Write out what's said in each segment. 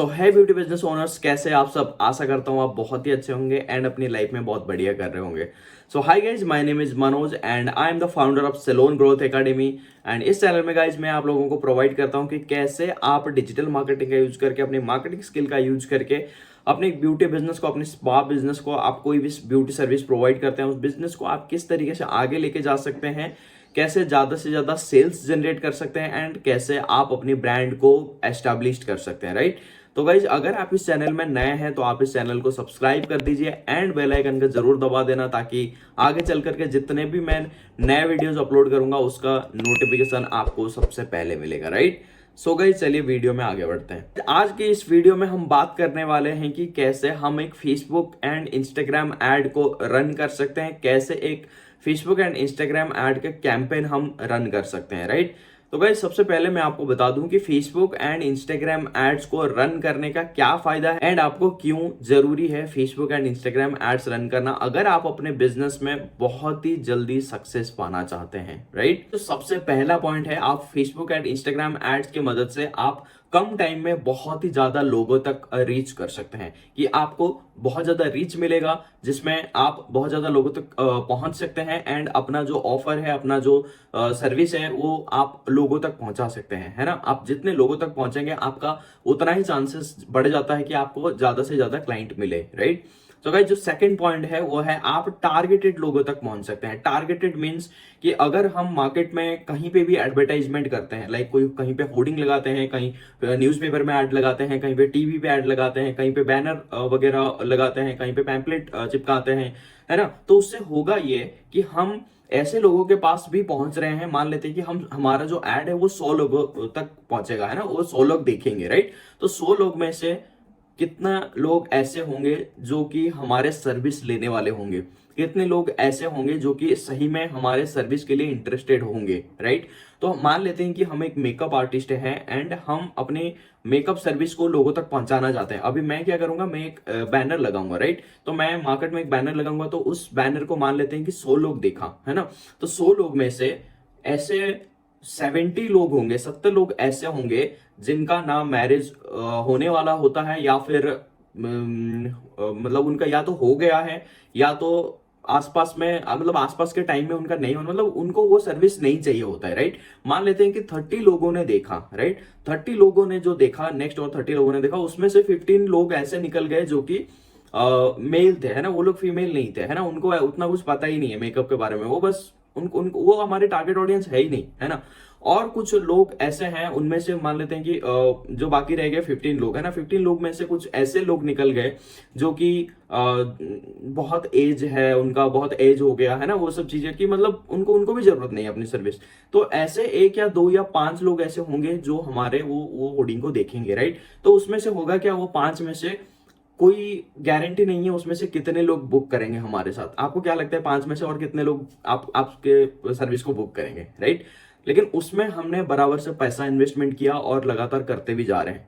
तो है beauty business owners, कैसे आप सब? आशा करता हूँ आप बहुत ही अच्छे होंगे एंड अपनी लाइफ में बहुत बढ़िया कर रहे होंगे। So hi guys, my name is Manoj and I am the founder of salon growth academy. And इस चैनल में गाइज मैं आप लोगों को प्रोवाइड करता हूँ कि कैसे आप डिजिटल मार्केटिंग का यूज करके, अपनी मार्केटिंग स्किल का यूज करके अपने ब्यूटी बिजनेस को, अपने स्पा बिजनेस को, आप कोई भी ब्यूटी सर्विस प्रोवाइड करते हैं उस बिजनेस को आप किस तरीके से आगे लेके जा सकते हैं, कैसे ज्यादा से ज्यादा सेल्स जनरेट कर सकते हैं एंड कैसे आप अपनी ब्रांड को एस्टैब्लिश कर सकते हैं, राइट। तो गाइज अगर आप इस चैनल में नए हैं तो आप इस चैनल को सब्सक्राइब कर दीजिए एंड बेल आइकन का जरूर दबा देना, ताकि आगे चल करके जितने भी मैं नए वीडियोस अपलोड करूंगा उसका नोटिफिकेशन आपको सबसे पहले मिलेगा, राइट। सो गाइज चलिए वीडियो में आगे बढ़ते हैं। आज के इस वीडियो में हम बात करने वाले हैं कि कैसे हम एक फेसबुक एंड इंस्टाग्राम एड को रन कर सकते हैं, कैसे एक फेसबुक एंड इंस्टाग्राम एड का कैंपेन हम रन कर सकते हैं, राइट। तो गाइस सबसे पहले मैं आपको बता दूं कि फेसबुक एंड इंस्टाग्राम एड्स को रन करने का क्या फायदा है एंड आपको क्यों जरूरी है Facebook and Instagram ads run करना अगर आप अपने बिजनेस में बहुत ही जल्दी सक्सेस पाना चाहते हैं, राइट। तो सबसे पहला पॉइंट है, आप फेसबुक एंड इंस्टाग्राम एड्स की मदद से आप कम टाइम में बहुत ही ज्यादा लोगों तक रीच कर सकते हैं, कि आपको बहुत ज्यादा रीच मिलेगा जिसमें आप बहुत ज्यादा लोगों तक पहुंच सकते हैं एंड अपना जो ऑफर है, अपना जो सर्विस है वो आप लोगों तक पहुंचा सकते हैं, है ना। आप जितने लोगों तक पहुंचेंगे आपका उतना ही चांसेस बढ़ जाता है कि आपको ज्यादा से ज्यादा क्लाइंट मिले, राइट। तो गाइस जो सेकंड पॉइंट है वो है, आप टारगेटेड लोगों तक पहुंच सकते हैं। टारगेटेड मींस कि अगर हम मार्केट में कहीं पे भी एडवर्टाइजमेंट करते हैं, लाइक कोई कहीं पे होर्डिंग लगाते हैं, कहीं न्यूज़पेपर में ऐड लगाते हैं, कहीं पे टीवी पे ऐड लगाते हैं, कहीं पे बैनर वगैरह लगाते हैं, कहीं पे पैम्पलेट चिपकाते हैं, है ना। तो उससे होगा ये कि हम ऐसे लोगों के पास भी पहुंच रहे हैं। मान लेते हैं कि हम हमारा जो ऐड है वो 100 लोगों तक पहुंचेगा, है ना, वो 100 लोग देखेंगे, राइट। तो 100 लोग में से कितना लोग ऐसे होंगे जो कि हमारे सर्विस लेने वाले होंगे, कितने लोग ऐसे होंगे जो कि सही में हमारे सर्विस के लिए इंटरेस्टेड होंगे, राइट। तो मान लेते हैं कि हम एक मेकअप आर्टिस्ट हैं एंड हम अपने मेकअप सर्विस को लोगों तक पहुंचाना चाहते हैं। अभी मैं क्या करूंगा, मैं एक बैनर लगाऊंगा, राइट। तो मैं मार्केट में एक बैनर लगाऊंगा, तो उस बैनर को मान लेते हैं कि 100 लोग देखा, है ना। तो 100 लोग में से ऐसे 70 लोग होंगे, 70 लोग ऐसे होंगे जिनका ना मैरिज होने वाला होता है, या फिर मतलब उनका या तो हो गया है, या तो आसपास में मतलब आसपास के टाइम में उनका नहीं होना, मतलब उनको वो सर्विस नहीं चाहिए होता है, राइट। मान लेते हैं कि 30 लोगों ने देखा, राइट। 30 लोगों ने जो देखा नेक्स्ट, और 30 लोगों ने देखा, उसमें से 15 लोग ऐसे निकल गए जो कि मेल थे, है ना। वो लोग फीमेल नहीं थे, है ना, उनको उतना कुछ पता ही नहीं है मेकअप के बारे में, वो बस उनको वो हमारे टारगेट ऑडियंस है ही नहीं, है ना। और कुछ लोग ऐसे हैं, उनमें से मान लेते हैं कि जो बाकी रह गए 15 लोग, है ना, 15 लोग में से कुछ ऐसे लोग निकल गए जो कि बहुत एज है, उनका बहुत एज हो गया, है ना, वो सब चीजें कि मतलब उनको उनको भी जरूरत नहीं है अपनी सर्विस। तो ऐसे एक या दो या पांच लोग ऐसे होंगे जो हमारे वो होर्डिंग को देखेंगे, राइट। तो उसमें से होगा क्या, वो पांच में से कोई गारंटी नहीं है उसमें से कितने लोग बुक करेंगे हमारे साथ। आपको क्या लगता है, पांच में से और कितने लोग आपके सर्विस को बुक करेंगे, राइट। लेकिन उसमें हमने बराबर से पैसा इन्वेस्टमेंट किया और लगातार करते भी जा रहे हैं।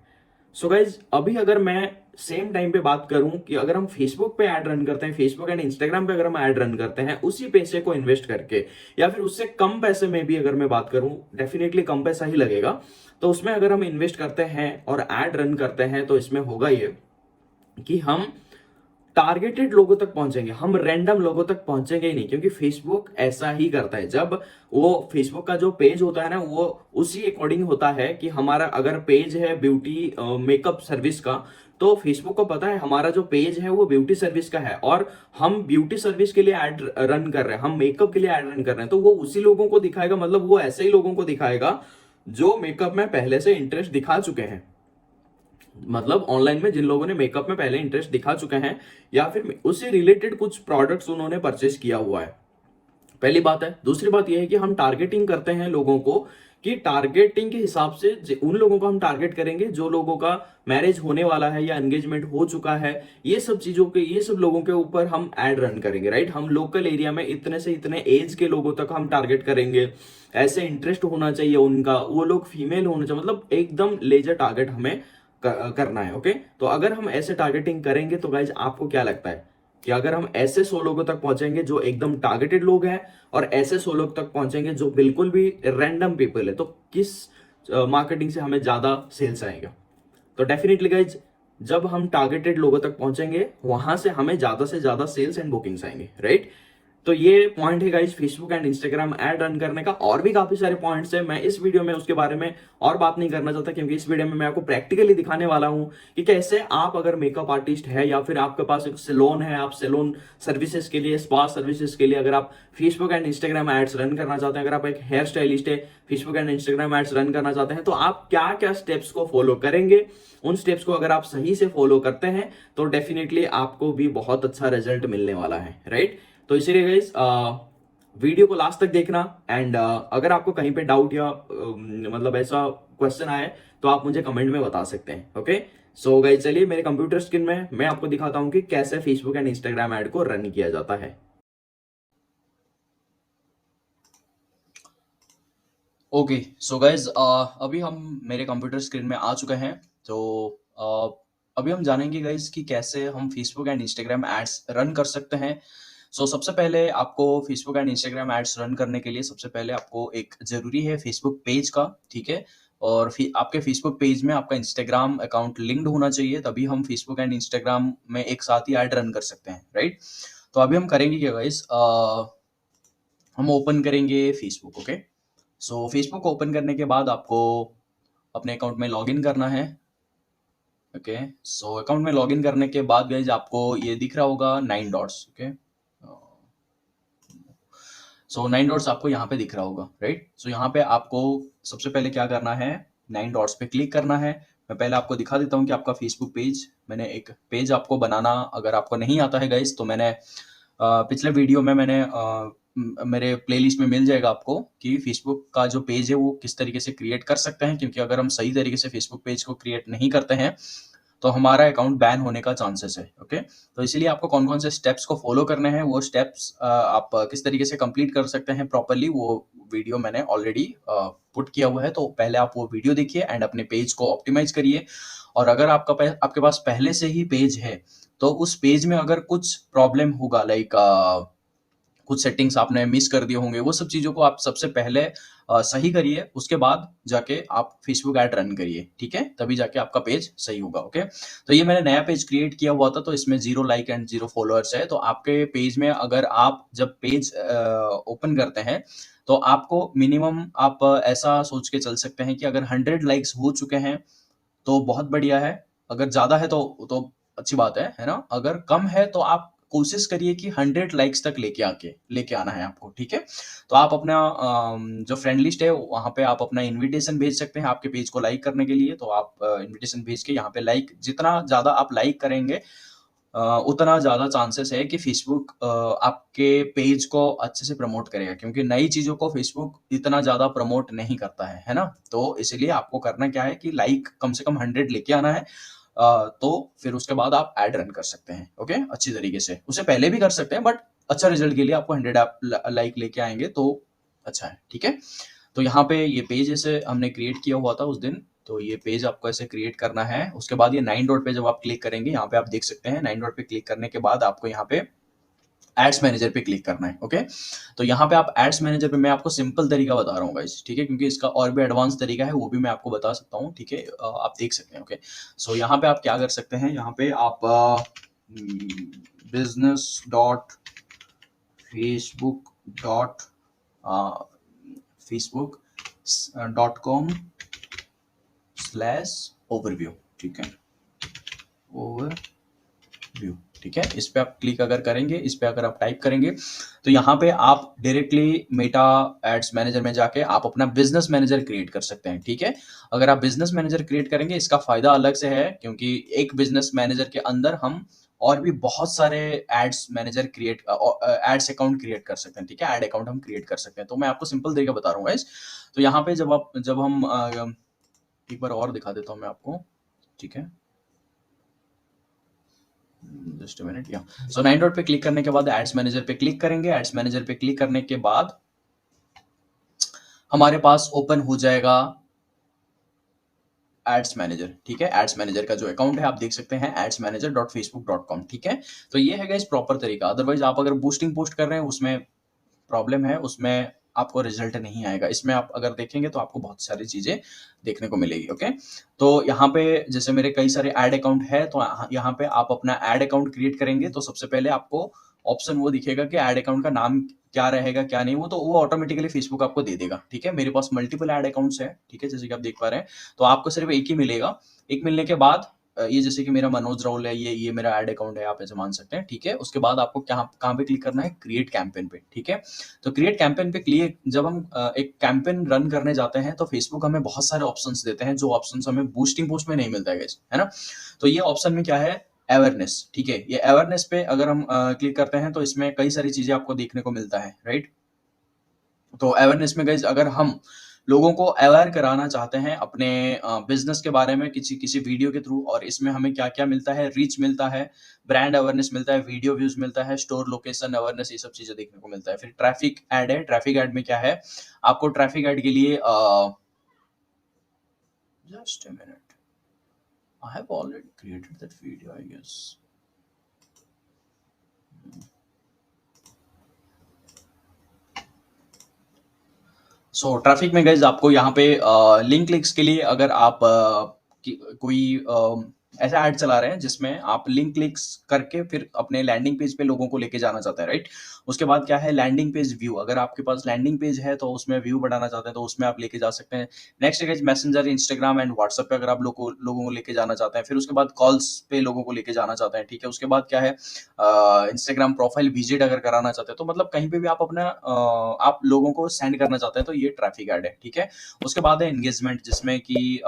सो गाइज अभी अगर मैं सेम टाइम पे बात करूं कि अगर हम फेसबुक पे ऐड रन करते हैं, फेसबुक एंड इंस्टाग्राम पे अगर हम ऐड रन करते हैं उसी पैसे को इन्वेस्ट करके, या फिर उससे कम पैसे में भी अगर मैं बात करूं, डेफिनेटली कम पैसा ही लगेगा, तो उसमें अगर हम इन्वेस्ट करते हैं और ऐड रन करते हैं तो इसमें होगा ये कि हम टारगेटेड लोगों तक पहुंचेंगे, हम रैंडम लोगों तक पहुंचेंगे ही नहीं। क्योंकि फेसबुक ऐसा ही करता है, जब वो फेसबुक का जो पेज होता है ना, वो उसी अकॉर्डिंग होता है कि हमारा अगर पेज है ब्यूटी मेकअप सर्विस का, तो फेसबुक को पता है हमारा जो पेज है वो ब्यूटी सर्विस का है और हम ब्यूटी सर्विस के लिए ऐड रन कर रहे हैं, हम मेकअप के लिए ऐड रन कर रहे हैं, तो वो उसी लोगों को दिखाएगा, मतलब वो ऐसे ही लोगों को दिखाएगा जो मेकअप में पहले से इंटरेस्ट दिखा चुके हैं। मतलब ऑनलाइन में जिन लोगों ने मेकअप में पहले इंटरेस्ट दिखा चुके हैं, या फिर उससे रिलेटेड कुछ प्रोडक्ट्स उन्होंने परचेस किया हुआ है, पहली बात है। दूसरी बात यह है कि हम टारगेटिंग करते हैं लोगों को, कि टारगेटिंग के हिसाब से उन लोगों को हम टारगेट करेंगे जो लोगों का मैरिज होने वाला है या एंगेजमेंट हो चुका है। ये सब चीजों के, ये सब लोगों के ऊपर हम एड रन करेंगे, राइट। हम लोकल एरिया में इतने से इतने एज के लोगों तक हम टारगेट करेंगे, ऐसे इंटरेस्ट होना चाहिए उनका, वो लोग फीमेल होना चाहिए, मतलब एकदम लेजर टारगेट हमें करना है, ओके। तो अगर हम ऐसे टारगेटिंग करेंगे तो गाइज आपको क्या लगता है कि अगर हम ऐसे 100 लोगों तक पहुंचेंगे जो एकदम टारगेटेड लोग हैं, और ऐसे 100 लोग तक पहुंचेंगे जो बिल्कुल भी रैंडम पीपल है, तो किस मार्केटिंग से हमें ज्यादा सेल्स आएगा? तो डेफिनेटली गाइज जब हम टारगेटेड लोगों तक पहुंचेंगे वहां से हमें ज्यादा से ज्यादा सेल्स एंड बुकिंग्स आएंगे, राइट। तो ये पॉइंट है guys Facebook and Instagram ad run करने का। और भी काफी सारे पॉइंट्स है, मैं इस वीडियो में उसके बारे में और बात नहीं करना चाहता, क्योंकि इस वीडियो में मैं आपको प्रैक्टिकली दिखाने वाला हूं कि कैसे आप अगर मेकअप आर्टिस्ट है या फिर आपके पास एक सैलून है, आप सैलून सर्विसेज के लिए, स्पा सर्विसेज के लिए अगर आप Facebook and Instagram ads run करना चाहते हैं, अगर आप एक हेयर स्टाइलिस्ट है, Facebook and Instagram ads run करना चाहते हैं, तो आप क्या क्या स्टेप्स को फॉलो करेंगे। उन स्टेप्स को अगर आप सही से फॉलो करते हैं तो डेफिनेटली आपको भी बहुत अच्छा रिजल्ट मिलने वाला है, राइट। तो इसीलिए गाइस वीडियो को लास्ट तक देखना। एंड अगर आपको कहीं पे डाउट या मतलब ऐसा क्वेश्चन आए तो आप मुझे कमेंट में बता सकते हैं, ओके। सो गाइस चलिए मेरे कंप्यूटर स्क्रीन में मैं आपको दिखाता हूं कि कैसे फेसबुक एंड इंस्टाग्राम ऐड को रन किया जाता है। ओके, सो गाइज अभी हम मेरे कंप्यूटर स्क्रीन में आ चुके हैं। तो अभी हम जानेंगे गाइज कि कैसे हम Facebook and Instagram ads run कर सकते हैं। सो सबसे पहले आपको Facebook and Instagram ads run करने के लिए सबसे पहले आपको एक ज़रूरी है फेसबुक पेज का, ठीक है। और फिर आपके फेसबुक पेज में आपका इंस्टाग्राम अकाउंट लिंक्ड होना चाहिए, तभी हम फेसबुक एंड इंस्टाग्राम में एक साथ ही ऐड रन कर सकते हैं, राइट। तो अभी हम करेंगे क्या गाइज, हम ओपन करेंगे फेसबुक, ओके। सो फेसबुक ओपन करने के बाद आपको अपने अकाउंट में लॉगिन करना है, ओके। सो अकाउंट में लॉगिन करने के बाद गाइज आपको ये दिख रहा होगा 9 डॉट्स, ओके। सो 9 डॉट्स आपको यहाँ पे दिख रहा होगा, राइट। सो यहाँ पे आपको सबसे पहले क्या करना है, 9 डॉट्स पे क्लिक करना है। मैं पहले आपको दिखा देता हूँ कि आपका फेसबुक पेज, मैंने एक पेज आपको बनाना, अगर आपको नहीं आता है गाइज तो मैंने पिछले वीडियो में मैंने मेरे प्लेलिस्ट में मिल जाएगा आपको कि फेसबुक का जो पेज है वो किस तरीके से क्रिएट कर सकते हैं, क्योंकि अगर हम सही तरीके से फेसबुक पेज को क्रिएट नहीं करते हैं तो हमारा अकाउंट बैन होने का चांसेस है, ओके। तो इसीलिए आपको कौन कौन से स्टेप्स को फॉलो करने हैं, वो स्टेप्स आप किस तरीके से कंप्लीट कर सकते हैं प्रॉपरली, वो वीडियो मैंने ऑलरेडी पुट किया हुआ है। तो पहले आप वो वीडियो देखिए एंड अपने पेज को ऑप्टिमाइज करिए। और अगर आपके पास पहले से ही पेज है तो उस पेज में अगर कुछ प्रॉब्लम होगा, लाइक कुछ सेटिंग्स आपने मिस कर दिए होंगे, वो सब चीज़ों को आप सबसे पहले सही करिए, उसके बाद जाके आप फेसबुक ऐड रन करिए, ठीक है। तभी जाके आपका पेज सही होगा, ओके। तो ये मैंने नया पेज क्रिएट किया हुआ था, तो इसमें 0 लाइक एंड 0 फॉलोअर्स है। तो आपके पेज में अगर आप जब पेज ओपन करते हैं तो आपको मिनिमम आप ऐसा सोच के चल सकते हैं कि अगर 100 लाइक्स हो चुके हैं तो बहुत बढ़िया है, अगर ज़्यादा है तो अच्छी बात है ना। अगर कम है तो आप कोशिश करिए कि 100 लाइक्स तक लेके आना है आपको, ठीक है। तो आप अपना जो फ्रेंड लिस्ट है वहाँ पे आप अपना इनविटेशन भेज सकते हैं आपके पेज को लाइक करने के लिए। तो आप इनविटेशन भेज के यहाँ पे लाइक, जितना ज़्यादा आप लाइक करेंगे उतना ज़्यादा चांसेस है कि फेसबुक आपके पेज को अच्छे से प्रमोट करेगा, क्योंकि नई चीज़ों को फेसबुक इतना ज़्यादा प्रमोट नहीं करता है ना। तो इसीलिए आपको करना क्या है कि लाइक कम से कम 100 लेके आना है। तो फिर उसके बाद आप ऐड रन कर सकते हैं, ओके, अच्छी तरीके से। उससे पहले भी कर सकते हैं बट अच्छा रिजल्ट के लिए आपको 100 आप लाइक लेके आएंगे तो अच्छा है, ठीक है। तो यहाँ पे ये पेज ऐसे हमने क्रिएट किया हुआ था उस दिन, तो ये पेज आपको ऐसे क्रिएट करना है। उसके बाद ये 9 डॉट पे जब आप क्लिक करेंगे, यहाँ पे आप देख सकते हैं 9 डॉट पे क्लिक करने के बाद आपको यहाँ पे एड्स मैनेजर पे क्लिक करना है, ओके। तो यहाँ पे आप एड्स मैनेजर पे, मैं आपको सिंपल तरीका बता रहा हूँ गाइस, ठीक है, क्योंकि इसका और भी एडवांस तरीका है वो भी मैं आपको बता सकता हूँ, ठीक है। आप देख सकते हैं, ओके। सो यहाँ पे आप क्या कर सकते हैं, यहाँ पे आप business dot Facebook dot Facebook .com/overview, ठीक है, ओवरव्यू, ठीक है। इस पे आप क्लिक अगर करेंगे, इस पे अगर आप टाइप करेंगे तो यहाँ पे आप डायरेक्टली मेटा एड्स मैनेजर में जाके आप अपना बिजनेस मैनेजर क्रिएट कर सकते हैं, ठीक है। अगर आप बिजनेस मैनेजर क्रिएट करेंगे इसका फायदा अलग से है, क्योंकि एक बिजनेस मैनेजर के अंदर हम और भी बहुत सारे ads manager ads account create कर सकते हैं, ठीक है। एड अकाउंट हम क्रिएट कर सकते हैं। तो मैं आपको सिंपल तरीका बता रहा हूँ गाइस। तो यहाँ पे जब हम एक बार और दिखा देता हूँ मैं आपको, ठीक है, जस्ट अ मिनट। या सो 9 डॉट पे क्लिक करने के बाद एड्स मैनेजर पे क्लिक करेंगे। एड्स मैनेजर पे क्लिक करने के बाद हमारे पास ओपन हो जाएगा एड्स मैनेजर, ठीक है। एड्स मैनेजर का जो अकाउंट है आप देख सकते हैं adsmanager.facebook.com, ठीक है। तो ये है गाइस प्रॉपर तरीका। अदरवाइज आप अगर बूस्टिंग पोस्ट कर रहे हैं उसमें प्रॉब्लम है, उसमें आपको रिजल्ट नहीं आएगा। इसमें आप अगर देखेंगे तो आपको बहुत सारी चीज़ें देखने को मिलेगी, ओके? तो यहाँ पे जैसे मेरे कई सारे ऐड अकाउंट है, तो यहाँ पे आप अपना ऐड अकाउंट क्रिएट करेंगे तो सबसे पहले आपको ऑप्शन वो दिखेगा कि ऐड अकाउंट का नाम क्या रहेगा, क्या नहीं, वो ऑटोमेटिकली फेसबुक आपको दे देगा, ठीक है? मेरे पास मल्टीपल ऐड अकाउंट्स है, ठीक है? जैसे कि आप देख पा रहे हैं, तो आपको सिर्फ एक ही मिलेगा। एक मिलने के बाद ये जैसे कि मेरा मनोज राहुल है, ये मेरा ऐड अकाउंट है, आप ऐसे मान सकते हैं, ठीक है? उसके बाद आपको कहाँ पे क्लिक करना है? क्रिएट कैंपेन पे, ठीक है? तो क्रिएट कैंपेन पे क्लिक जब हम एक कैंपेन रन करने जाते हैं तो फेसबुक हमें बहुत सारे ऑप्शंस देते हैं, जो ऑप्शंस हमें बूस्टिंग पोस्ट में नहीं मिलता है गाइस, है ना? तो ये ऑप्शन में क्या है? अवेयरनेस, ठीक है? ये अवेयरनेस पे अगर हम क्लिक करते हैं तो इसमें कई सारी चीजें आपको देखने को मिलता है, राइट? तो अवेयरनेस में गाइज अगर हम लोगों को अवेयर कराना चाहते हैं अपने बिजनेस के बारे में किसी किसी वीडियो के थ्रू, और इसमें हमें क्या क्या मिलता है? रीच मिलता है, ब्रांड अवेयरनेस मिलता है, वीडियो व्यूज मिलता है, स्टोर लोकेशन अवेयरनेस, ये सब चीजें देखने को मिलता है। फिर ट्रैफिक ऐड है। ट्रैफिक ऐड में क्या है? आपको ट्रैफिक ऐड के लिए just a minute, I have already created that video I guess. So traffic में गाइज आपको यहाँ पे लिंक क्लिक्स के लिए अगर आप कोई ऐसा ऐड चला रहे हैं जिसमें आप लिंक क्लिक्स करके फिर अपने लैंडिंग पेज पे लोगों को लेके जाना चाहते हैं, राइट? उसके बाद क्या है? Landing page view. अगर आपके पास लैंडिंग पेज है तो उसमें व्यू बढ़ाना चाहते हैं तो उसमें आप लेके जा सकते हैं। नेक्स्ट है मैसेंजर, इंस्टाग्राम एंड व्हाट्सएप पे अगर आप लोगों को लेके जाना चाहते हैं। फिर उसके बाद कॉल्स पे लोगों को लेके जाना चाहते हैं, ठीक है? उसके बाद क्या है? इंस्टाग्राम प्रोफाइल विजिट अगर कराना चाहते हैं, तो मतलब कहीं पे भी आप अपना आप लोगों को सेंड करना चाहते हैं, तो ये ट्रैफिक ऐड है, ठीक है? उसके बाद है एंगेजमेंट, जिसमें कि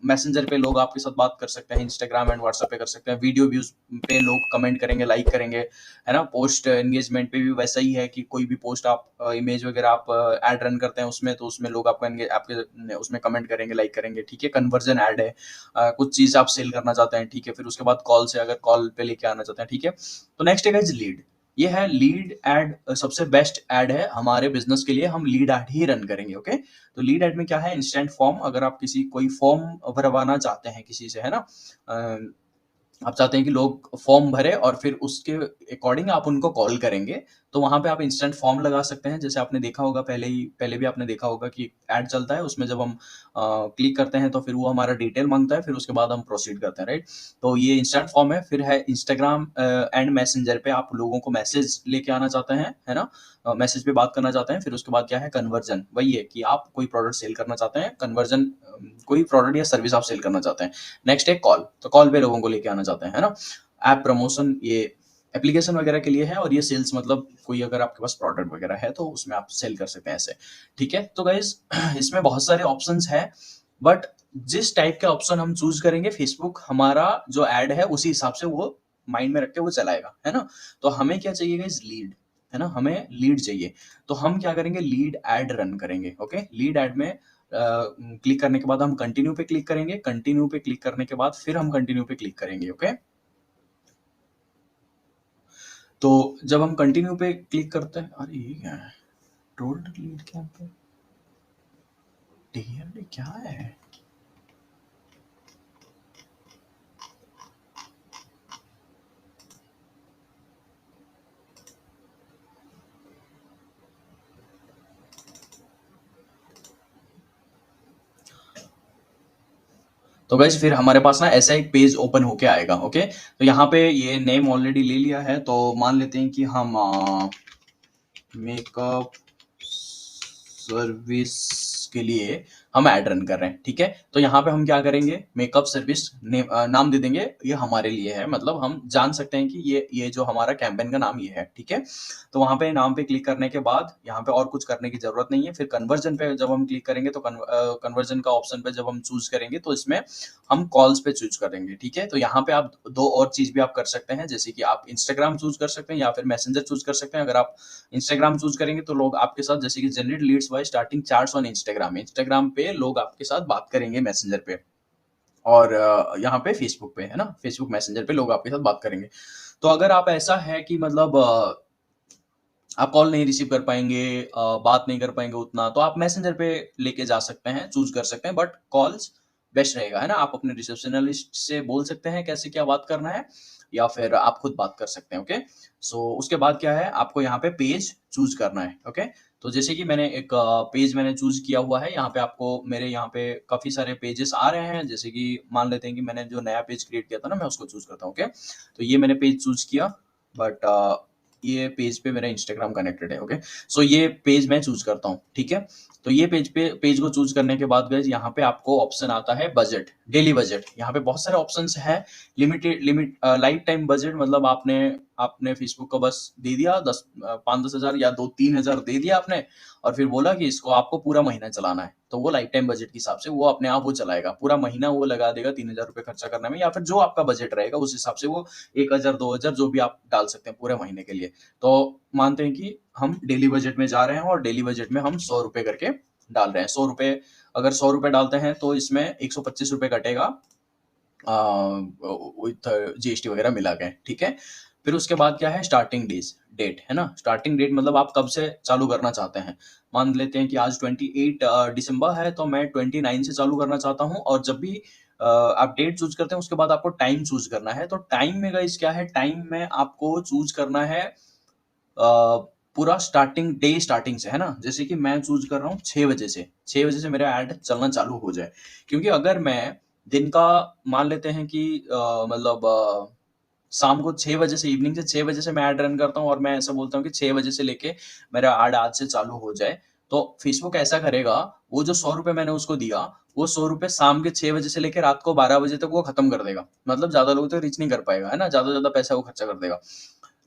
मैसेंजर पे लोग आपके साथ बात कर सकते हैं, इंस्टाग्राम एंड व्हाट्सएप पे कर सकते हैं, वीडियो व्यूज पे लोग कमेंट करेंगे, लाइक करेंगे, है ना? पोस्ट एंगेजमेंट पे भी वैसा ही है कि कोई भी पोस्ट आप इमेज वगैरह आप ऐड रन करते हैं उसमें, तो उसमें लोग आपका आपके उसमें कमेंट करेंगे, लाइक करेंगे, ठीक है? कन्वर्जन ऐड है, कुछ चीज आप सेल करना चाहते हैं, ठीक है? फिर उसके बाद कॉल से अगर कॉल पे लेके आना चाहते हैं, ठीक है? तो नेक्स्ट है गाइस लीड। ये है लीड एड, सबसे बेस्ट एड है हमारे बिजनेस के लिए, हम लीड एड ही रन करेंगे, ओके? तो लीड एड में क्या है? Instant form. अगर आप किसी कोई फॉर्म भरवाना चाहते हैं किसी से, है ना? आप चाहते हैं कि लोग फॉर्म भरे और फिर उसके अकॉर्डिंग आप उनको कॉल करेंगे, तो वहां पे आप इंस्टेंट फॉर्म लगा सकते हैं। जैसे आपने देखा होगा पहले भी आपने देखा होगा कि ऐड चलता है, उसमें जब हम क्लिक करते हैं तो फिर वो हमारा डिटेल मांगता है, फिर उसके बाद हम प्रोसीड करते हैं, राइट? तो ये इंस्टेंट फॉर्म है। फिर है इंस्टाग्राम एंड मैसेंजर पे आप लोगों को मैसेज लेके आना चाहते हैं, है ना? मैसेज पे बात करना चाहते हैं। फिर उसके बाद क्या है? कन्वर्जन। वही है कि आप कोई प्रोडक्ट सेल करना चाहते हैं, कन्वर्जन कोई प्रोडक्ट या सर्विस आप सेल करना चाहते हैं। नेक्स्ट है कॉल। तो कॉल पे लोगों को लेके आना चाहते हैं, है ना? ऐप प्रमोशन, ये एप्लीकेशन वगैरह के लिए है, और ये सेल्स मतलब कोई अगर आपके पास प्रोडक्ट वगैरह है तो उसमें आप सेल कर सकते हैं ऐसे, ठीक है? तो गाइज इसमें बहुत सारे ऑप्शंस हैं, बट जिस टाइप के ऑप्शन हम चूज करेंगे फेसबुक हमारा जो ऐड है उसी हिसाब से वो माइंड में रख के वो चलाएगा, है ना? तो हमें क्या चाहिए गाइज? लीड, है ना? हमें लीड चाहिए। तो हम क्या करेंगे? लीड एड रन करेंगे, ओके? लीड एड में क्लिक करने के बाद हम कंटिन्यू पे क्लिक करेंगे, कंटिन्यू पे क्लिक करने के बाद फिर हम कंटिन्यू पे क्लिक करेंगे, ओके? तो जब हम कंटिन्यू पे क्लिक करते हैं, अरे ये क्या है? टोल्ड लीड कैंपेन, ये क्या है? तो गाइस फिर हमारे पास ना ऐसा एक पेज ओपन होके आएगा, ओके? तो यहाँ पे ये नेम ऑलरेडी ले लिया है, तो मान लेते हैं कि हम मेकअप सर्विस के लिए हम ऐड रन कर रहे हैं, ठीक है? तो यहाँ पे हम क्या करेंगे? मेकअप सर्विस नाम दे देंगे, ये हमारे लिए है, मतलब हम जान सकते हैं कि ये जो हमारा कैंपेन का नाम ये है, ठीक है? तो वहां पे नाम पे क्लिक करने के बाद यहाँ पे और कुछ करने की जरूरत नहीं है। फिर कन्वर्जन पे जब हम क्लिक करेंगे तो कन्वर्जन का ऑप्शन पे जब हम चूज करेंगे तो इसमें हम कॉल्स पे चूज करेंगे, ठीक है? तो यहाँ पे आप दो और चीज भी आप कर सकते हैं, जैसे कि आप इंस्टाग्राम चूज कर सकते हैं या फिर मैसेंजर चूज कर सकते हैं। अगर आप इंस्टाग्राम चूज करेंगे तो लोग आपके साथ जैसे कि generate leads by starting chats on Instagram पे लोग आपके साथ बात करेंगे मैसेंजर पे, और यहाँ पे फेसबुक पे, है ना? फेसबुक मैसेंजर पे लोग आपके साथ बात करेंगे। तो अगर आप ऐसा है कि मतलब आप कॉल नहीं रिसीव कर पाएंगे, बात नहीं कर पाएंगे उतना, तो आप मैसेंजर पे लेके जा सकते हैं, चूज कर सकते हैं, बट कॉल्स बेस्ट रहेगा, है ना? आप अपने रिसेप्शनिस्ट से बोल सकते हैं कैसे क्या बात करना है, या फिर आप खुद बात कर सकते हैं, ओके? सो उसके बाद क्या है, आपको यहाँ पे पेज चूज़ करना है, ओके? तो जैसे कि मैंने एक पेज मैंने चूज़ किया हुआ है, यहाँ पे आपको मेरे यहाँ पे काफ़ी सारे पेजेस आ रहे हैं, जैसे कि मान लेते हैं कि मैंने जो नया पेज क्रिएट किया था ना, मैं उसको चूज़ करता हूँ, ओके? तो ये मैंने पेज चूज़ किया, बट ये पेज पे मेरा इंस्टाग्राम कनेक्टेड है, ओके? सो ये पेज मैं चूज़ करता हूँ, ठीक है? तो ये पेज को चूज़ करने के बाद गाइस यहाँ पे आपको ऑप्शन आता है बजट, डेली बजट। यहाँ पे बहुत सारे ऑप्शंस हैं। लाइफ टाइम बजट, मतलब आपने आपने फेसबुक का बस दे दिया 5-10 हज़ार या 2-3 हज़ार दे दिया आपने, और फिर बोला कि इसको आपको पूरा महीना चलाना है। तो वो लाइफ टाइम बजट के हिसाब से वो अपने आप वो चलाएगा। पूरा महीना वो लगा देगा 3,000 रुपए खर्चा करने में, या फिर जो आपका बजट रहेगा उस हिसाब से वो 1,000 2,000 जो भी आप डाल सकते हैं पूरे महीने के लिए। तो मानते हैं कि हम डेली बजट में जा रहे हैं और डेली बजट में हम 100 रुपए करके डाल रहे हैं। 100 रुपए, अगर 100 रुपए डालते हैं तो इसमें 125 रुपए कटेगा विथ जीएसटी वगैरह मिला के, ठीक है? फिर उसके बाद क्या है, स्टार्टिंग डेट, है ना? स्टार्टिंग डेट मतलब आप कब से चालू करना चाहते हैं। मान लेते हैं कि आज 28 दिसंबर है, तो मैं 29 से चालू करना चाहता हूँ, और जब भी आप डेट चूज करते हैं उसके बाद आपको टाइम चूज करना है। तो टाइम में गाइस क्या है, टाइम में आपको चूज करना है पूरा स्टार्टिंग से, है ना? जैसे कि मैं चूज कर रहा हूँ 6 बजे से, 6 बजे से मेरा ऐड चलना चालू हो जाए। क्योंकि अगर मैं दिन का मान लेते हैं कि मतलब शाम को 6 बजे से, इवनिंग से 6 बजे से मैं ऐड रन करता हूँ, और मैं ऐसा बोलता हूँ कि 6 बजे से लेके मेरा ऐड आज से चालू हो जाए, तो फेसबुक ऐसा करेगा, वो जो 100 रुपए मैंने उसको दिया, वो 100 रुपए शाम के 6 बजे से लेकर रात को 12 बजे तक वो खत्म कर देगा। मतलब ज्यादा लोगों तक रीच नहीं कर पाएगा, है ना? ज्यादा पैसा वो खर्चा कर देगा।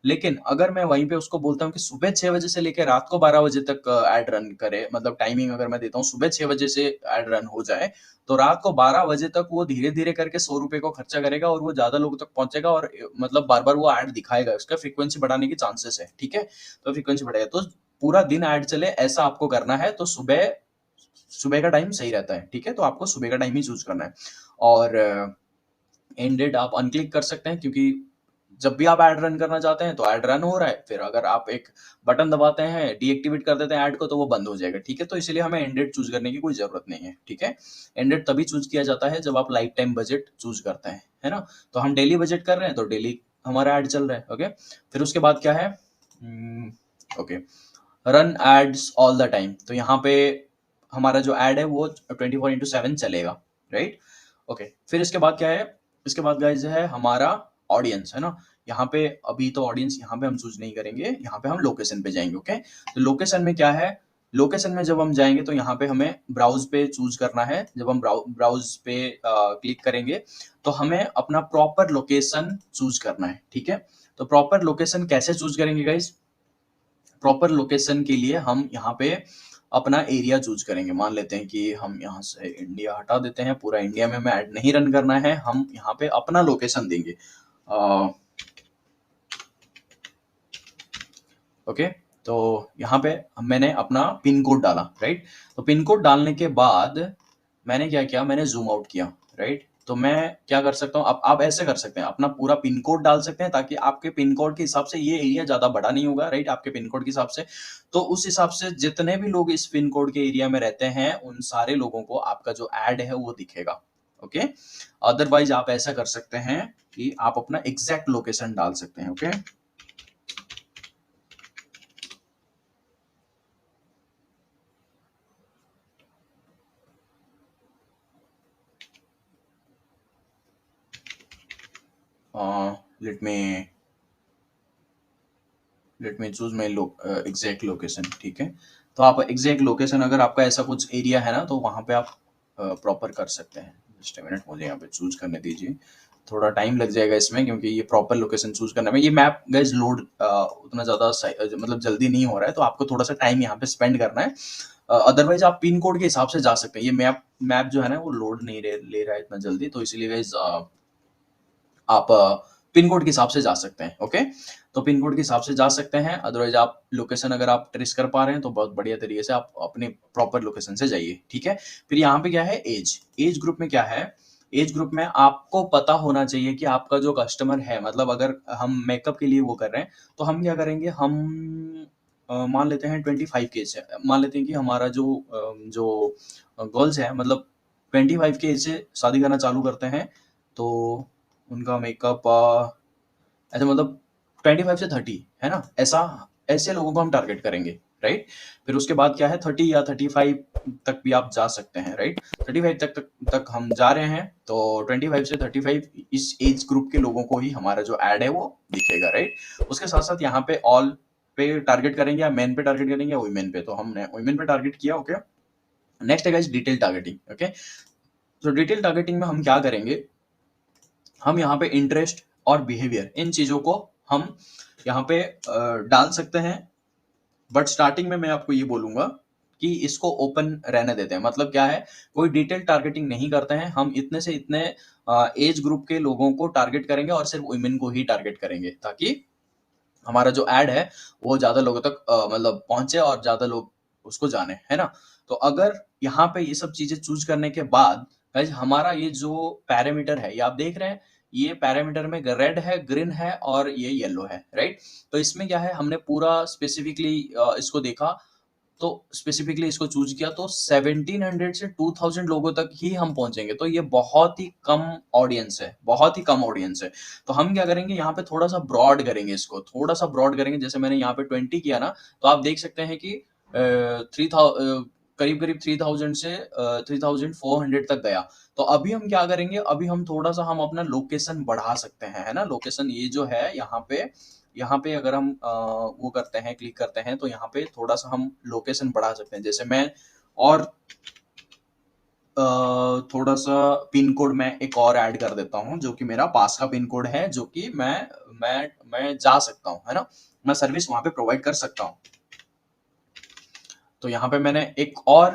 लेकिन अगर मैं वहीं पे उसको बोलता हूँ कि सुबह 6 बजे से लेकर रात को 12 बजे तक ऐड रन करे, मतलब टाइमिंग अगर मैं देता हूँ सुबह 6 बजे से ऐड रन हो जाए, तो रात को 12 बजे तक वो धीरे धीरे करके 100 रुपए को खर्चा करेगा, और वो ज्यादा लोगों तक पहुंचेगा, और मतलब बार बार वो ऐड दिखाएगा। उसका फ्रीक्वेंसी बढ़ाने की चांसेस है, ठीक है? तो फ्रीक्वेंसी बढ़ेगा तो पूरा दिन ऐड चले, ऐसा आपको करना है। तो सुबह सुबह का टाइम सही रहता है, ठीक है? तो आपको सुबह का टाइम ही चूज करना है, और एंडेड आप अनक्लिक कर सकते हैं, क्योंकि जब भी आप ऐड रन करना चाहते हैं तो ऐड रन हो रहा है, फिर अगर आप एक बटन दबाते हैं, डीएक्टिवेट कर देते हैं ऐड को, तो वो बंद हो जाएगा, ठीक है? तो इसलिए हमें एंडेड चूज करने की कोई जरूरत नहीं है, ठीक है? एंडेड तभी चूज किया जाता है जब आप लाइफ टाइम बजट चूज करते हैं, है ना? तो हम डेली बजट कर रहे हैं तो डेली हमारा ऐड चल रहा है, ओके? फिर उसके बाद क्या है, okay, run ads all the time. तो यहाँ पे हमारा जो ऐड है वो 24/7 चलेगा, राइट? ओके, फिर इसके बाद क्या है, इसके बाद गाइस है हमारा ऑडियंस, है ना? यहाँ पे अभी तो ऑडियंस यहाँ पे हम चूज नहीं करेंगे, यहाँ पे हम लोकेशन पे जाएंगे, ओके? तो लोकेशन में क्या है, लोकेशन में जब हम जाएंगे तो यहाँ पे हमें ब्राउज पे चूज करना है। जब हम ब्राउज पे क्लिक करेंगे तो हमें अपना प्रॉपर लोकेशन चूज करना है, ठीक है? तो प्रॉपर लोकेशन कैसे चूज करेंगे गाइस? प्रॉपर लोकेशन के लिए हम यहाँ पे अपना एरिया चूज करेंगे। मान लेते हैं कि हम यहाँ से इंडिया हटा देते हैं, पूरा इंडिया में हमें ऐड नहीं रन करना है, हम यहाँ पे अपना लोकेशन देंगे। ओके, तो यहाँ पे मैंने अपना पिन कोड डाला, राइट? तो पिन कोड डालने के बाद मैंने क्या किया, मैंने जूम आउट किया, राइट? तो मैं क्या कर सकता हूँ, आप ऐसे कर सकते हैं, अपना पूरा पिन कोड डाल सकते हैं, ताकि आपके पिन कोड के हिसाब से ये एरिया ज्यादा बड़ा नहीं होगा, राइट? आपके पिन कोड के हिसाब से, तो उस हिसाब से जितने भी लोग इस पिन कोड के एरिया में रहते हैं उन सारे लोगों को आपका जो ऐड है वो दिखेगा, ओके? अदरवाइज आप ऐसा कर सकते हैं कि आप अपना एग्जैक्ट लोकेशन डाल सकते हैं, okay? Let me choose my exact location, ठीक है? तो आप एग्जैक्ट लोकेशन, अगर आपका ऐसा कुछ एरिया है ना, तो वहां पे आप प्रॉपर कर सकते हैं। जस्ट अ मिनट, मुझे यहाँ पे चूज करने दीजिए, थोड़ा टाइम लग जाएगा इसमें, क्योंकि ये प्रॉपर लोकेशन चूज करने में ये मैप गाइस लोड उतना ज्यादा मतलब जल्दी नहीं हो रहा है, तो आपको थोड़ा सा टाइम यहाँ पे स्पेंड करना है। अदरवाइज आप पिन कोड के हिसाब से जा सकते हैं। ये मैप जो है ना वो लोड नहीं ले रहा है इतना जल्दी, तो इसीलिए गाइस आप पिन कोड के हिसाब से जा सकते हैं, ओके? तो पिन कोड के हिसाब से जा सकते हैं। अदरवाइज आप लोकेशन अगर आप ट्रेस कर पा रहे हैं तो बहुत बढ़िया तरीके से आप अपने प्रॉपर लोकेशन से जाइए, ठीक है? फिर यहाँ पे क्या है, एज ग्रुप में क्या है, एज ग्रुप में आपको पता होना चाहिए कि आपका जो कस्टमर है, मतलब अगर हम मेकअप के लिए वो कर रहे हैं, तो हम क्या करेंगे, हम मान लेते हैं 25 के से, मान लेते हैं कि हमारा जो गर्ल्स है, मतलब 25 की एज से शादी करना चालू करते हैं, तो उनका मेकअप ऐसा मतलब 25 से 30 है ना, ऐसा ऐसे लोगों को हम टारगेट करेंगे, राइट। फिर उसके बाद क्या है, 30 या 35 तक भी आप जा सकते हैं, राइट। 35 तक हम जा रहे हैं, तो 25 से 35 इस एज ग्रुप के लोगों को ही हमारा जो एड है वो दिखेगा, राइट। उसके साथ साथ यहाँ पे ऑल पे टारगेट करेंगे या मेन पे टारगेट करेंगे या वुमेन पे, तो हमने वुमेन पे टारगेट किया, ओके। नेक्स्ट है गाइस डिटेल टारगेटिंग, ओके। तो डिटेल टारगेटिंग में हम क्या करेंगे, हम यहाँ पे इंटरेस्ट और बिहेवियर इन चीजों को हम यहाँ पे डाल सकते हैं, बट स्टार्टिंग में मैं आपको ये बोलूंगा कि इसको ओपन रहने देते हैं। मतलब क्या है, कोई डिटेल टारगेटिंग नहीं करते हैं, हम इतने से इतने एज ग्रुप के लोगों को टारगेट करेंगे और सिर्फ वुमेन को ही टारगेट करेंगे, ताकि हमारा जो एड है वो ज्यादा लोगों तक मतलब पहुंचे और ज्यादा लोग उसको जाने, है ना। तो अगर यहाँ पे ये सब चीजें चूज करने के बाद गाइस हमारा ये जो पैरामीटर है, ये आप देख रहे हैं, ये पैरामीटर में रेड है, ग्रीन है और ये येलो है, राइट। तो इसमें क्या है, हमने पूरा स्पेसिफिकली इसको देखा, तो स्पेसिफिकली इसको चूज किया, तो 1700 से 2000 लोगों तक ही हम पहुंचेंगे। तो ये बहुत ही कम ऑडियंस है, बहुत ही कम ऑडियंस है। तो हम क्या करेंगे, यहाँ पे थोड़ा सा ब्रॉड करेंगे, इसको थोड़ा सा ब्रॉड करेंगे। जैसे मैंने यहाँ पे 20 किया ना, तो आप देख सकते हैं कि थ्री करीब करीब 3000 से 3400 तक गया। तो अभी हम क्या करेंगे, अभी हम थोड़ा सा हम अपना लोकेशन बढ़ा सकते हैं, है ना। लोकेशन ये जो है यहाँ पे अगर हम वो करते हैं, क्लिक करते हैं, तो यहाँ पे थोड़ा सा हम लोकेशन बढ़ा सकते हैं। जैसे मैं और थोड़ा सा पिन कोड मैं एक और ऐड कर देता हूँ, जो कि मेरा पास का पिन कोड है, जो कि मैं जा सकता हूँ, है ना, मैं सर्विस वहां पे प्रोवाइड कर सकता हूँ। तो यहाँ पे मैंने एक और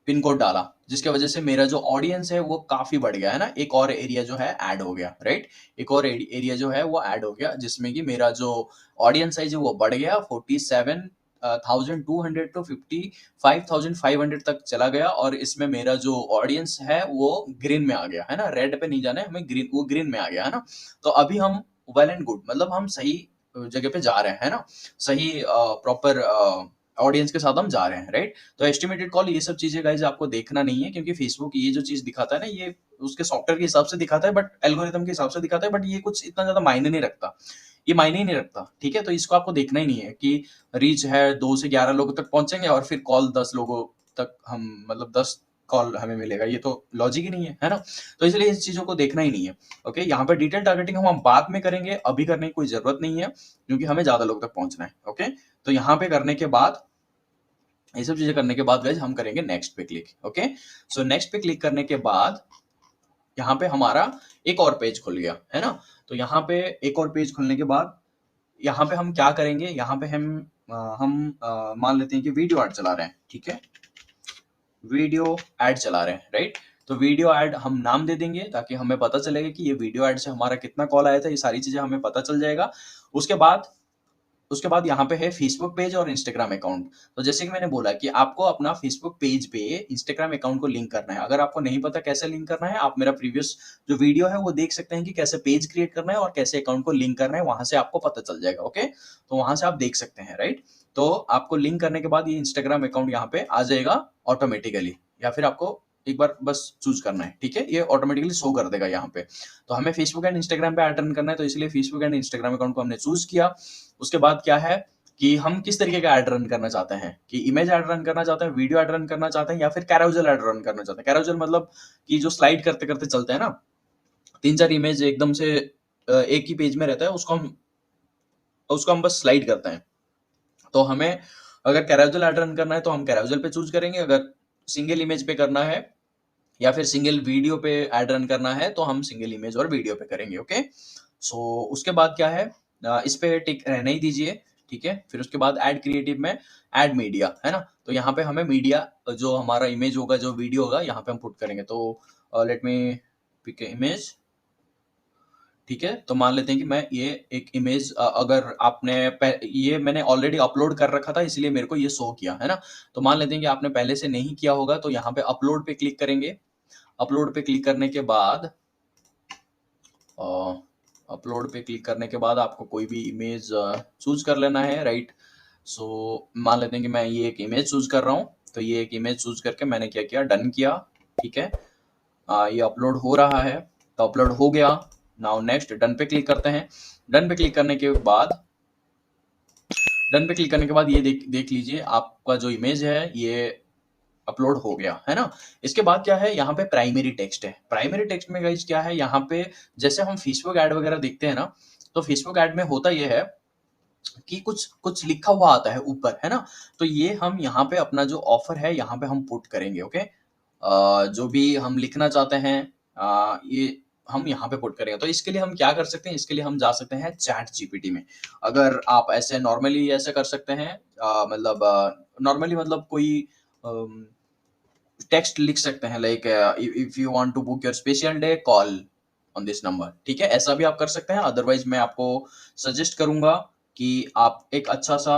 पिन कोड डाला, जिसके वजह से मेरा जो ऑडियंस है वो काफी बढ़ गया, है ना। एक और एरिया जो है ऐड हो गया, राइट। एक और एरिया जो है वो ऐड हो गया, जिसमें कि मेरा जो ऑडियंस साइज है वो बढ़ गया, 47,200 टू 55,500 तक चला गया। और इसमें मेरा जो ऑडियंस है वो ग्रीन में आ गया, है ना। रेड पे नहीं जाना है हमें, ग्रीन में आ गया, है ना। तो अभी हम वेल एंड गुड, मतलब हम सही जगह पे जा रहे हैं, है ना, सही प्रॉपर ऑडियंस के साथ हम जा रहे हैं, राइट। तो एस्टिमेटेड कॉल, ये सब चीजें गाइज आपको देखना नहीं है, क्योंकि फेसबुक ये जो चीज दिखाता है ना, ये उसके सॉफ्टवेयर के हिसाब से दिखाता है, बट एल्गोरिथम के हिसाब से दिखाता है, बट ये कुछ इतना ज्यादा मायने नहीं रखता, ये मायने ही नहीं रखता, ठीक है। तो इसको आपको देखना ही नहीं है कि रीच है 2 से 11 लोगों तक पहुंचेंगे और फिर कॉल 10 लोगों तक हम, मतलब 10 कॉल हमें मिलेगा, ये तो लॉजिक ही नहीं है, है ना। तो इसलिए इस चीजों को देखना ही नहीं है, ओके। यहाँ पे डिटेल टारगेटिंग हम बाद में करेंगे, अभी करने की कोई जरूरत नहीं है, क्योंकि हमें ज्यादा लोग तक पहुंचना है, ओके। तो यहाँ पे करने के बाद, ये सब चीजें करने के बाद गाइज हम करेंगे नेक्स्ट पे क्लिक, ओके। सो नेक्स्ट पे क्लिक करने के बाद यहाँ पे हमारा एक और पेज खुल गया, है ना। तो यहाँ पे एक और पेज खुलने के बाद यहाँ पे हम क्या करेंगे, यहाँ पे हम मान लेते हैं कि वीडियो ऐड चला रहे हैं, ठीक है, वीडियो ऐड चला रहे हैं, राइट। तो वीडियो ऐड हम नाम दे देंगे, ताकि हमें पता चलेगा कि ये वीडियो ऐड से हमारा कितना कॉल आया था, ये सारी चीजें हमें पता चल जाएगा। उसके बाद यहाँ पे है फेसबुक पेज और इंस्टाग्राम अकाउंट। तो जैसे कि मैंने बोला कि आपको अपना फेसबुक पेज पे इंस्टाग्राम अकाउंट को लिंक करना है। अगर आपको नहीं पता कैसे लिंक करना है, आप मेरा प्रीवियस जो वीडियो है वो देख सकते हैं कि कैसे पेज क्रिएट करना है और कैसे अकाउंट को लिंक करना है, वहां से आपको पता चल जाएगा, ओके। तो वहां से आप देख सकते हैं, राइट। तो आपको लिंक करने के बाद ये इंस्टाग्राम अकाउंट यहाँ पे आ जाएगा ऑटोमेटिकली, या फिर आपको एक बार बस चूज करना है, ठीक है, ये ऑटोमेटिकली शो कर देगा यहाँ पे। तो हमें फेसबुक एंड इंस्टाग्राम पे ऐड रन करना है, तो इसलिए फेसबुक एंड इंस्टाग्राम अकाउंट को हमने चूज किया। उसके बाद क्या है कि हम किस तरीके का ऐड रन करना चाहते हैं, कि इमेज ऐड रन करना चाहते हैं, वीडियो ऐड रन करना चाहते हैं, या फिर कैरोसेल ऐड रन करना चाहते हैं। कैरोसेल मतलब कि जो स्लाइड करते करते चलते हैं ना, 3-4 इमेज एकदम से एक ही पेज में रहता है, उसको हम बस स्लाइड करते हैं। तो हमें अगर कैरोसेल ऐड रन करना है तो हम कैरोसेल पे चूज करेंगे, अगर सिंगल इमेज पे करना है या फिर सिंगल वीडियो पे ऐड रन करना है तो हम सिंगल इमेज और वीडियो पे करेंगे, ओके। सो उसके बाद क्या है, इस पे टिक रहने ही दीजिए, ठीक है। फिर उसके बाद ऐड क्रिएटिव में ऐड मीडिया, है ना। तो यहाँ पे हमें मीडिया, जो हमारा इमेज होगा, जो वीडियो होगा, यहाँ पे हम पुट करेंगे। तो लेट मी पिक इमेज, ठीक है। तो मान लेते हैं कि मैं ये एक इमेज, अगर आपने ये मैंने ऑलरेडी अपलोड कर रखा था, इसलिए मेरे को ये शो किया, है ना। तो मान लेते हैं कि आपने पहले से नहीं किया होगा, तो यहाँ पे अपलोड पे क्लिक करेंगे। अपलोड पे क्लिक करने के बाद आपको कोई भी इमेज चूज कर लेना है, राइट। सो मान लेते हैं कि मैं ये एक इमेज चूज कर रहा हूँ। तो ये एक इमेज चूज करके मैंने क्या किया, डन किया। ठीक है। ये अपलोड हो रहा है, तो अपलोड हो गया। नाउ नेक्स्ट डन पे क्लिक करते हैं। डन पे क्लिक करने के बाद ये देख लीजिए आपका जो इमेज है ये अपलोड हो गया है ना। इसके बाद क्या है, यहाँ पे प्राइमरी टेक्स्ट है। प्राइमरी टेक्स्ट में गाइस क्या है, यहाँ पे जैसे हम फेसबुक ऐड वगैरह देखते हैं ना, तो फेसबुक ऐड में होता ये है कि कुछ कुछ लिखा हुआ आता है ऊपर, है ना। तो ये हम यहाँ पे अपना जो ऑफर है यहाँ पे हम पुट करेंगे, ओके। जो भी हम लिखना चाहते हैं ये हम यहाँ पे पुट करेंगे। तो इसके लिए हम क्या कर सकते हैं, इसके लिए हम जा सकते हैं चैट जीपीटी में। अगर आप ऐसे नॉर्मली ऐसे कर सकते हैं, मतलब नॉर्मली मतलब कोई टेक्स्ट लिख सकते हैं, like if you want to book your special day call on this number, ठीक है। ऐसा भी आप कर सकते हैं। अदरवाइज मैं आपको सजेस्ट करूंगा कि आप एक अच्छा सा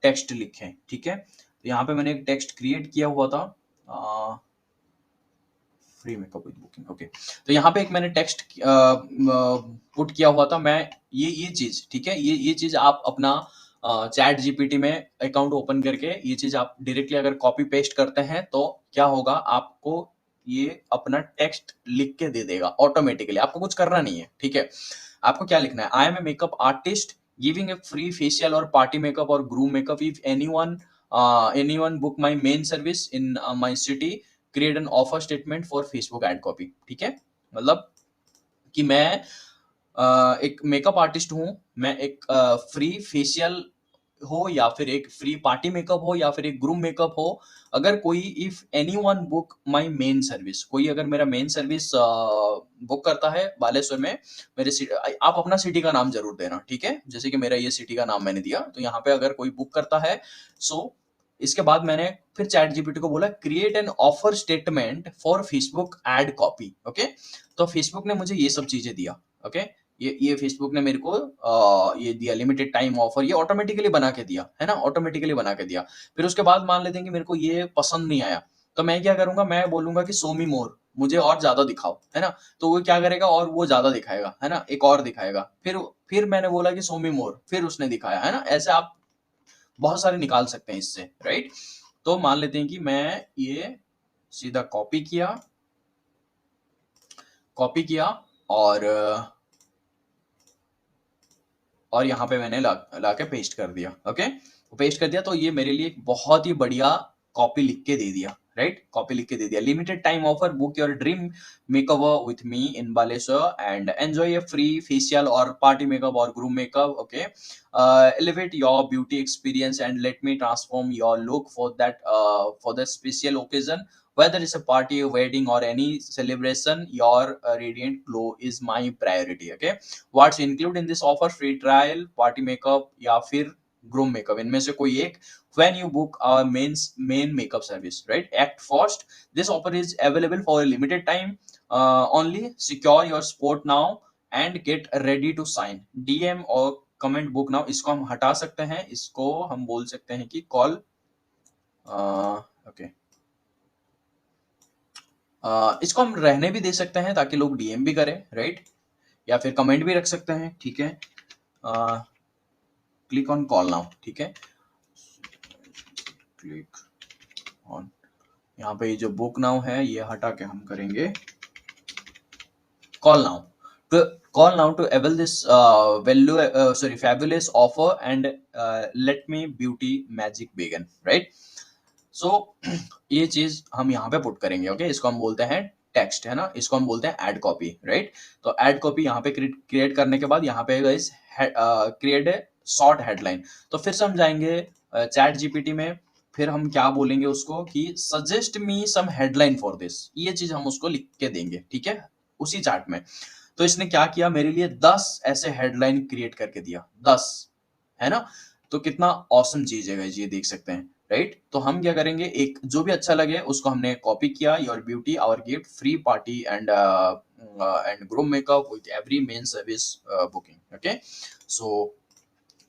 टेक्स्ट लिखें, ठीक है। तो यहाँ पे मैंने एक टेक्स्ट क्रिएट किया हुआ था, free makeup with booking, okay. तो यहाँ पे एक मैंने टेक्स्ट पुट किया हुआ था मैं, ये चीज, ठीक है। ये चीज आप अपना चैट जीपीटी में अकाउंट ओपन करके ये चीज आप डायरेक्टली अगर कॉपी पेस्ट करते हैं तो क्या होगा, आपको ये अपना टेक्स्ट लिख के दे देगा ऑटोमेटिकली। आपको कुछ करना नहीं है, ठीक है। आपको क्या लिखना है, I am a makeup artist giving a free facial और पार्टी मेकअप और groom makeup if anyone book my main service in my city, create an offer statement for Facebook ad copy, ठीक है। मतलब कि मैं एक मेकअप आर्टिस्ट हूँ, मैं एक फ्री फेशियल हो या फिर एक फ्री पार्टी मेकअप हो या फिर एक ग्रूम मेकअप हो, अगर कोई if anyone book my main service, कोई अगर मेरा मेन सर्विस बुक करता है बालेश्वर में, आप अपना सिटी का नाम जरूर देना, ठीक है। जैसे कि मेरा ये सिटी का नाम मैंने दिया, तो यहाँ पे अगर कोई बुक करता है, सो इसके बाद मैंने फिर चैट जीपीटी को बोला create an offer statement for Facebook ad copy, okay. तो फेसबुक ने मुझे ये सब चीजें दिया, ओके। ये फेसबुक ने मेरे को ये दिया लिमिटेड टाइम ऑफर, ये ऑटोमेटिकली बना के दिया, है ना, ऑटोमेटिकली बना के दिया। फिर उसके बाद मान लेते हैं कि मेरे को ये पसंद नहीं आया, तो मैं क्या करूंगा, मैं बोलूंगा कि शो मी मोर, मुझे और ज्यादा दिखाओ, है ना। तो वो क्या करेगा, और वो ज्यादा दिखाएगा, है ना, एक और दिखाएगा। फिर मैंने बोला कि शो मी मोर, फिर उसने दिखाया, है ना। ऐसे आप बहुत सारे निकाल सकते हैं इससे, राइट। तो मान लेते हैं कि मैं ये सीधा कॉपी किया और यहाँ पे मैंने ला के पेस्ट कर दिया, ओके। पेस्ट कर दिया तो ये मेरे लिए एक बहुत ही बढ़िया कॉपी लिख के दे दिया, राइट। कॉपी लिख के दे दिया, limited time offer, book your dream makeover with me in Baleshwar and enjoy A free facial और पार्टी मेकअप और groom makeup, okay. Elevate your beauty experience and let me transform your look for that special occasion, whether it's a party, a wedding or any celebration, your radiant glow is my priority, okay। What's include in this offer, free trial, party makeup या फिर groom makeup, इनमें से कोई एक। when you book our main makeup service, right, act fast, this offer is available for a limited time only, secure your spot now and get ready to sign, DM और comment book now. इसको हम हटा सकते हैं, इसको हम बोल सकते हैं कि कॉल, ओके। इसको हम रहने भी दे सकते हैं ताकि लोग डीएम भी करें, राइट, या फिर कमेंट भी रख सकते हैं, ठीक है। क्लिक ऑन कॉल नाउ, ठीक है। क्लिक ऑन, यहाँ पे जो बुक नाउ है ये हटा के हम करेंगे call now. to call now to avail this fabulous offer and let me beauty magic begin, right। सो ये चीज हम यहाँ पे पुट करेंगे, ओके। इसको हम बोलते हैं टेक्स्ट, है ना, इसको हम बोलते हैं एड कॉपी, राइट। तो एड कॉपी यहाँ पे क्रिएट करने के बाद यहाँ पे guys create a short headline. तो फिर से हम जाएंगे चैट जीपीटी में, फिर हम क्या बोलेंगे उसको कि suggest me some headline for this, ये चीज हम उसको लिख के देंगे, ठीक है, उसी चार्ट में। तो इसने क्या किया, मेरे लिए 10 ऐसे हेडलाइन क्रिएट करके दिया, 10, है ना। तो कितना ऑसम चीज है गाइस, ये देख सकते हैं, राइट। तो हम क्या करेंगे, एक जो भी अच्छा लगे उसको हमने कॉपी किया, your beauty our gift, free party and groom makeup with every men service booking, okay. So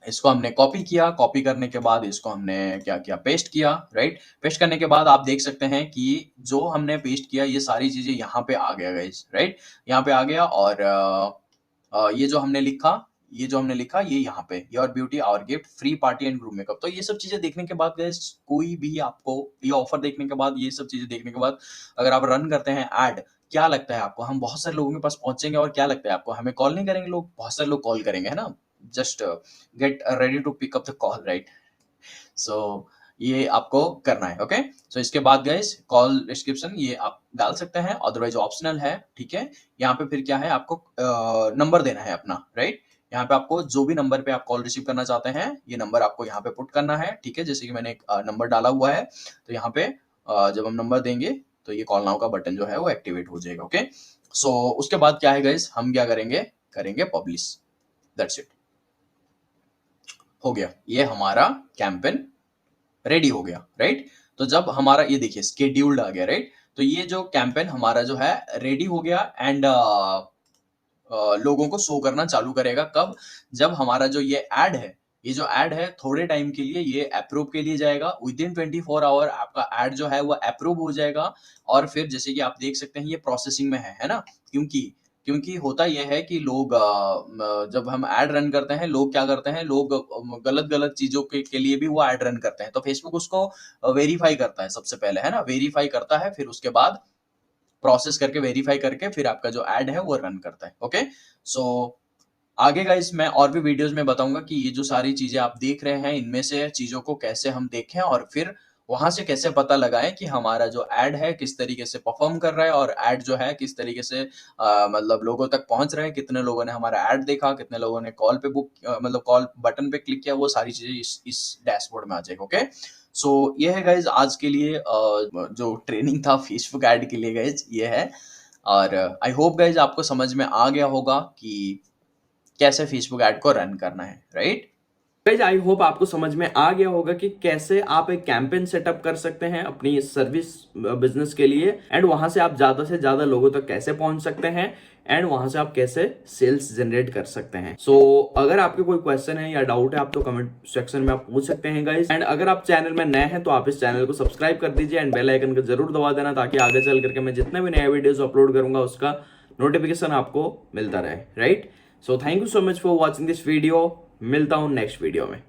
इसको हमने कॉपी किया, कॉपी करने के बाद इसको हमने क्या किया, पेस्ट किया, राइट। पेस्ट करने के बाद आप देख सकते हैं कि जो हमने पेस्ट किया ये सारी चीजें यहाँ पे आ गया गाइस, राइट, यहाँ पे आ गया। और ये जो हमने लिखा ये जो हमने लिखा ये यहाँ पे your beauty our gift free party and groom makeup. तो ये सब चीजें देखने के बाद गाइस, कोई भी आपको ये ऑफर देखने के बाद, ये सब चीजें देखने के बाद अगर आप रन करते हैं ऐड, क्या लगता है आपको हम बहुत सारे लोगों के पास पहुंचेंगे? और क्या लगता है आपको हमें कॉल नहीं करेंगे लोग? बहुत सारे लोग कॉल करेंगे, है ना? Just get ready to pick up the call, right? So ये आपको करना है, ओके? सो इसके बाद गाइस कॉल डिस्क्रिप्शन ये आप डाल सकते हैं, अदरवाइज ऑप्शनल है, ठीक है? यहाँ पे फिर क्या है, आपको नंबर देना है अपना, राइट? यहाँ पे आपको जो भी नंबर पे आप कॉल रिसीव करना चाहते हैं, ये नंबर आपको यहाँ पे पुट करना है, ठीक है? जैसे कि मैंने एक नंबर डाला हुआ है, तो यहाँ पे जब हम नंबर देंगे तो ये कॉल नाउ का बटन जो है वो एक्टिवेट हो जाएगा, ओके? सो उसके बाद क्या है गाइस, हम क्या करेंगे, करेंगे पब्लिश, दैट्स इट। हो गया, ये हमारा कैंपेन रेडी हो गया, राइट? तो जब हमारा ये देखिए स्केड्यूल्ड आ गया, राइट? तो ये जो कैंपेन हमारा जो है रेडी हो गया एंड लोगों को शो करना चालू करेगा कब? जब हमारा जो ये ऐड है, ये जो ऐड है थोड़े टाइम के लिए ये अप्रूव के लिए जाएगा, विद इन 24 आवर आपका ऐड जो है वो अप्रूव हो जाएगा। और फिर जैसे कि आप देख सकते हैं ये प्रोसेसिंग में है ना? क्योंकि होता यह है कि लोग जब हम ऐड रन करते हैं, लोग क्या करते हैं, लोग गलत चीजों के लिए भी वो ऐड रन करते हैं, तो फेसबुक उसको वेरीफाई करता है सबसे पहले, है ना? वेरीफाई करता है, फिर उसके बाद प्रोसेस करके वेरीफाई करके फिर आपका जो ऐड है वो रन करता है, ओके? सो आगे गाइस मैं और भी वीडियोस में बताऊंगा कि ये जो सारी चीजें आप देख रहे हैं, इनमें से चीजों को कैसे हम देखें और फिर वहां से कैसे पता लगाएं कि हमारा जो ऐड है किस तरीके से परफॉर्म कर रहा है, और ऐड जो है किस तरीके से मतलब लोगों तक पहुंच रहे हैं, कितने लोगों ने हमारा ऐड देखा, कितने लोगों ने कॉल पे मतलब कॉल बटन पे क्लिक किया, वो सारी चीजें इस डैशबोर्ड में आ जाएगा, ओके? सो ये है गाइज आज के लिए जो ट्रेनिंग था फेसबुक ऐड के लिए गाइज, ये है। और आई होप गाइज आपको समझ में आ गया होगा कि कैसे फेसबुक ऐड को रन करना है, राइट? गाइज आई होप आपको समझ में आ गया होगा कि कैसे आप एक कैंपेन सेटअप कर सकते हैं अपनी सर्विस बिजनेस के लिए, एंड वहां से आप ज्यादा से ज्यादा लोगों तक कैसे पहुंच सकते हैं, एंड वहां से आप कैसे सेल्स जनरेट कर सकते हैं। सो अगर आपके कोई क्वेश्चन है या डाउट है, आप तो कमेंट सेक्शन में आप पूछ सकते हैं गाइज। एंड अगर आप चैनल में नए हैं तो आप इस चैनल को सब्सक्राइब कर दीजिए एंड बेल आइकन को जरूर दबा देना, ताकि आगे चल करके मैं जितने भी नए वीडियोस अपलोड करूंगा उसका नोटिफिकेशन आपको मिलता रहे, right? So thank you so much for watching this video. मिलता हूं नेक्स्ट वीडियो में।